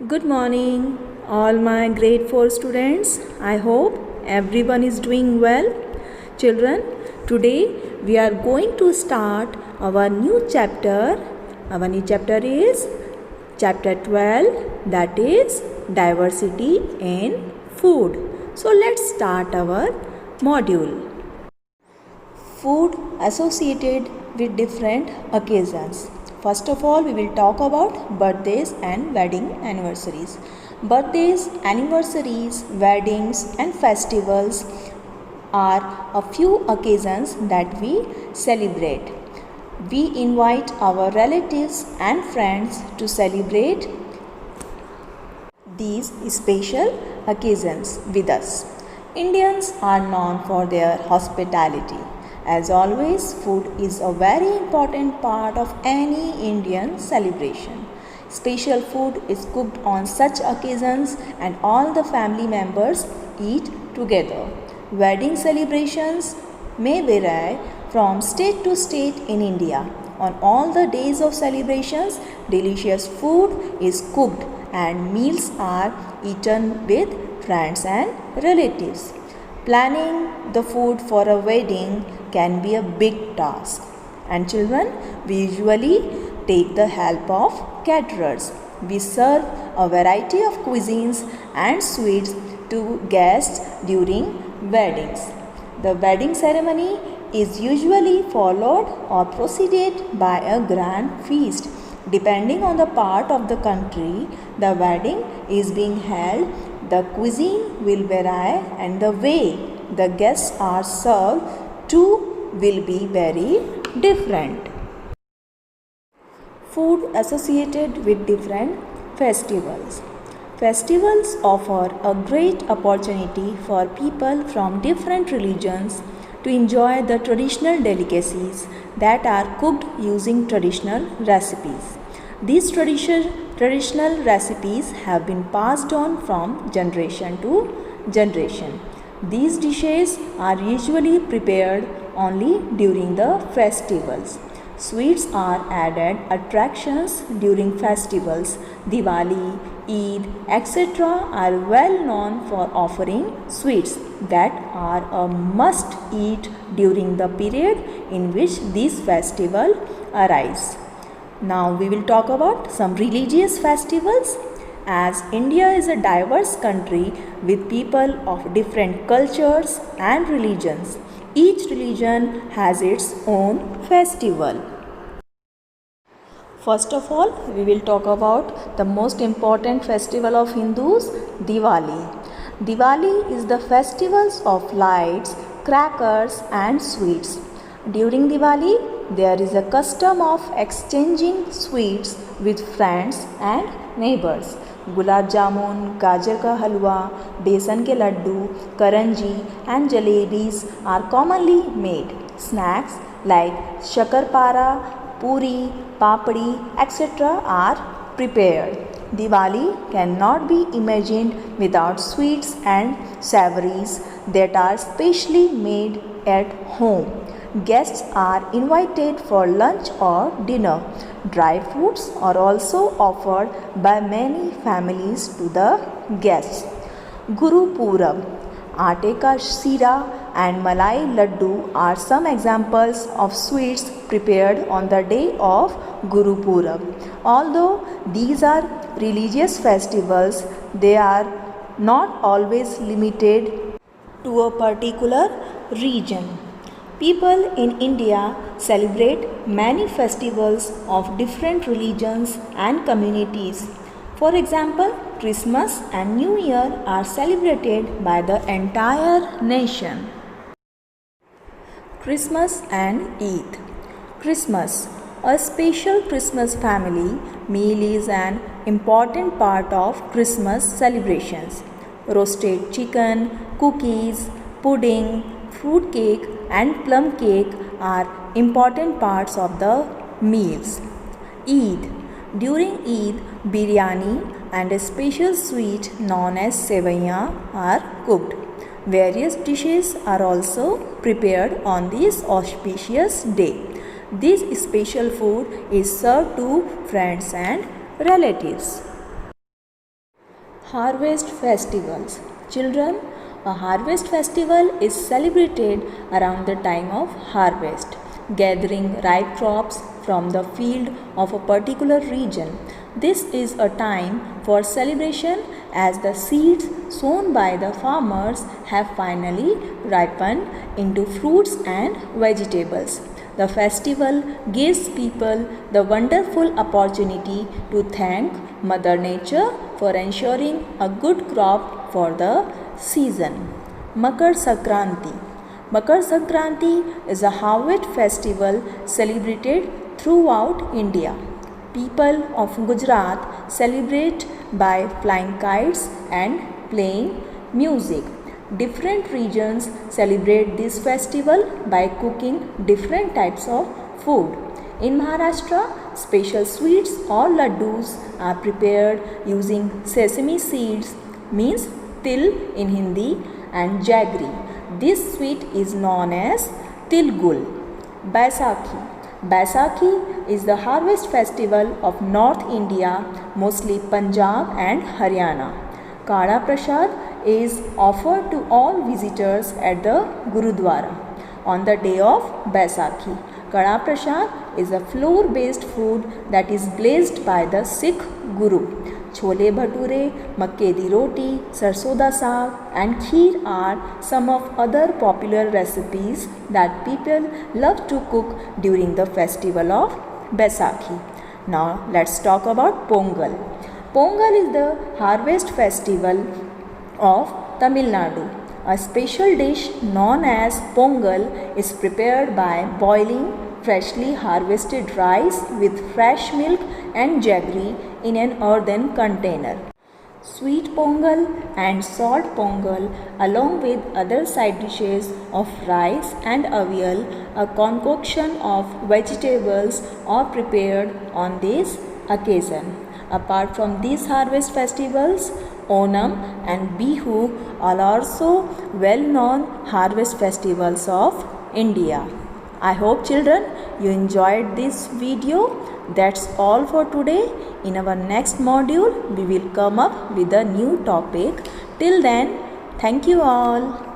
Good morning, all my grade 4 students. I hope everyone is doing well. Children, today we are going to start our new chapter. Our new chapter is chapter 12, that is diversity in food. So let's start our module. Food associated with different occasions. First of all, we will talk about birthdays and wedding anniversaries. Birthdays, anniversaries, weddings and festivals are a few occasions that we celebrate. We invite our relatives and friends to celebrate these special occasions with us. Indians are known for their hospitality. As always, food is a very important part of any Indian celebration. Special food is cooked on such occasions and all the family members eat together. Wedding celebrations may vary from state to state in India. On all the days of celebrations, delicious food is cooked and meals are eaten with friends and relatives. Planning the food for a wedding can be a big task. And children, we usually take the help of caterers. We serve a variety of cuisines and sweets to guests during weddings. The wedding ceremony is usually followed or preceded by a grand feast. Depending on the part of the country the wedding is being held, the cuisine will vary and the way the guests are served too will be very different. Food associated with different festivals. Festivals offer a great opportunity for people from different religions to enjoy the traditional delicacies that are cooked using traditional recipes. These traditional recipes have been passed on from generation to generation. These dishes are usually prepared only during the festivals. Sweets are added attractions during festivals. Diwali, Eid, etc. are well known for offering sweets that are a must eat during the period in which these festivals arise. Now we will talk about some religious festivals. As India is a diverse country with people of different cultures and religions, each religion has its own festival. First of all, we will talk about the most important festival of Hindus, Diwali. Diwali is the festivals of lights, crackers and sweets. During Diwali, there is a custom of exchanging sweets with friends and neighbors. Gulab jamun, gajar ka halwa, besan ke laddu, karanji and jalebis are commonly made. Snacks like shakarpara, puri, papdi, etc. are prepared. Diwali cannot be imagined without sweets and savories that are specially made at home. Guests are invited for lunch or dinner. Dry fruits are also offered by many families to the guests. Guru Purab, Aate ka Sira and Malai Laddu are some examples of sweets prepared on the day of Guru Purab. Although these are religious festivals, they are not always limited to a particular region. People in India celebrate many festivals of different religions and communities. For example, Christmas and New Year are celebrated by the entire nation. Christmas and Eid. Christmas. A special Christmas family meal is an important part of Christmas celebrations. Roasted chicken, cookies, pudding, fruit cake and plum cake are important parts of the meals. Eid. During Eid, biryani and a special sweet known as sevaiyan are cooked. Various dishes are also prepared on this auspicious day. This special food is served to friends and relatives. Harvest festivals. Children, a harvest festival is celebrated around the time of harvest, gathering ripe crops from the field of a particular region. This is a time for celebration as the seeds sown by the farmers have finally ripened into fruits and vegetables. The festival gives people the wonderful opportunity to thank Mother Nature for ensuring a good crop for the season. Makar Sankranti. Makar Sankranti is a harvest festival celebrated throughout India. People of Gujarat celebrate by flying kites and playing music. Different regions celebrate this festival by cooking different types of food. In Maharashtra, special sweets or laddus are prepared using sesame seeds, means til in Hindi, and jaggery. This sweet is known as tilgul. Baisakhi. Baisakhi is the harvest festival of North India, mostly Punjab and Haryana. Kada Prasad is offered to all visitors at the Gurudwara on the day of Baisakhi. Kada Prasad is a flour-based food that is blessed by the Sikh Guru. Chole bhature, makke di roti, sarson da saag and kheer are some of other popular recipes that people love to cook during the festival of Baisakhi. Now let's talk about Pongal. Pongal is the harvest festival of Tamil Nadu. A special dish known as Pongal is prepared by boiling freshly harvested rice with fresh milk and jaggery in an earthen container. Sweet Pongal and salt Pongal, along with other side dishes of rice and avial, a concoction of vegetables, are prepared on this occasion. Apart from these harvest festivals, Onam and Bihu are also well-known harvest festivals of India. I hope children you enjoyed this video. That's all for today. In our next module, we will come up with a new topic. Till then, thank you all.